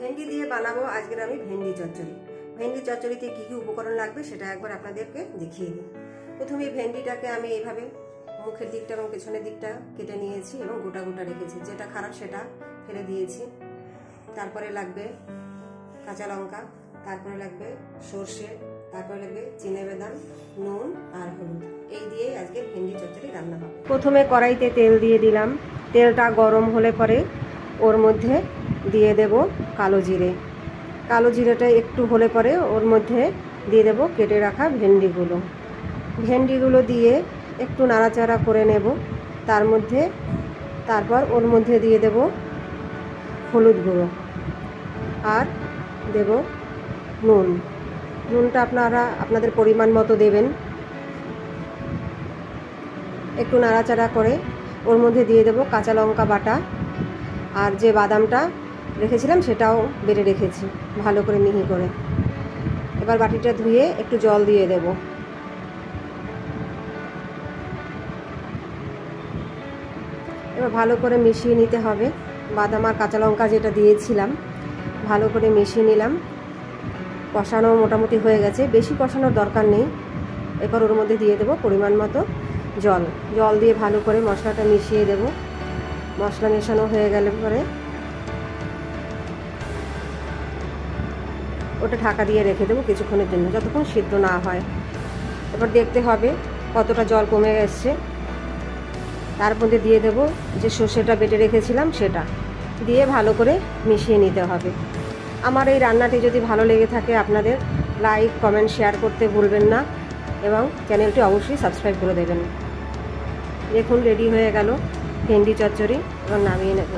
ভেন্ডি দিয়ে বানাবো আজকের আমি ভেন্ডি চচ্চড়ি। ভেন্ডি চচ্চড়িতে কি কি উপকরণ লাগবে সেটা একবার আপনাদেরকে দেখিয়ে দিই। প্রথমে ভেন্ডিটাকে আমি এইভাবে মুখের দিকটা এবং পেছনের দিকটা কেটে নিয়েছি এবং গোটা গোটা রেখেছি, যেটা খারাপ সেটা ফেলে দিয়েছি। তারপরে লাগবে কাঁচা লঙ্কা, তারপরে লাগবে সর্ষে, তারপরে লাগবে চিনেবাদাম, নুন আর হলুদ। এই দিয়ে আজকে ভেন্ডি চচ্চড়ি রান্না হবে। প্রথমে কড়াইতে তেল দিয়ে দিলাম। তেলটা গরম হলে পরে ওর মধ্যে দিয়ে দেব কালো জিরে। কালো জিরেটা একটু হলে পরে ওর মধ্যে দিয়ে দেব কেটে রাখা ভেন্ডিগুলো দিয়ে একটু নাড়াচাড়া করে নেব। তারপর ওর মধ্যে দিয়ে দেব হলুদ গুঁড়ো আর দেব নুনটা আপনারা আপনাদের পরিমাণ মতো দেবেন। একটু নাড়াচাড়া করে ওর মধ্যে দিয়ে দেব কাঁচা লঙ্কা বাটা, আর যে বাদামটা রেখেছিলাম সেটাও বেটে রেখেছি ভালো করে মিহি করে। এবার বাটিটা ধুয়ে একটু জল দিয়ে দেব। এবার ভালো করে মিশিয়ে নিতে হবে। বাদাম আর কাঁচা লঙ্কা যেটা দিয়েছিলাম ভালো করে মিশিয়ে নিলাম। কষানো মোটামুটি হয়ে গেছে, বেশি কষানোর দরকার নেই। এরপর ওর মধ্যে দিয়ে দেব পরিমাণ মতো জল দিয়ে ভালো করে মশলাটা মিশিয়ে দেব। মশলা মেশানো হয়ে গেলে পরে ওটা ঢাকা দিয়ে রেখে দেবো কিছুক্ষণের জন্য, যতক্ষণ সিদ্ধ না হয়। এবার দেখতে হবে কতটা জল কমে গেছে। তার মধ্যে দিয়ে দেব যে সর্ষেটা বেটে রেখেছিলাম সেটা দিয়ে ভালো করে মিশিয়ে নিতে হবে। আমার এই রান্নাটি যদি ভালো লেগে থাকে আপনাদের লাইক, কমেন্ট, শেয়ার করতে ভুলবেন না এবং চ্যানেলটি অবশ্যই সাবস্ক্রাইব করে দেবেন। দেখুন রেডি হয়ে গেল ভেন্ডি চচ্চড়ি। এবার নামিয়ে নেব।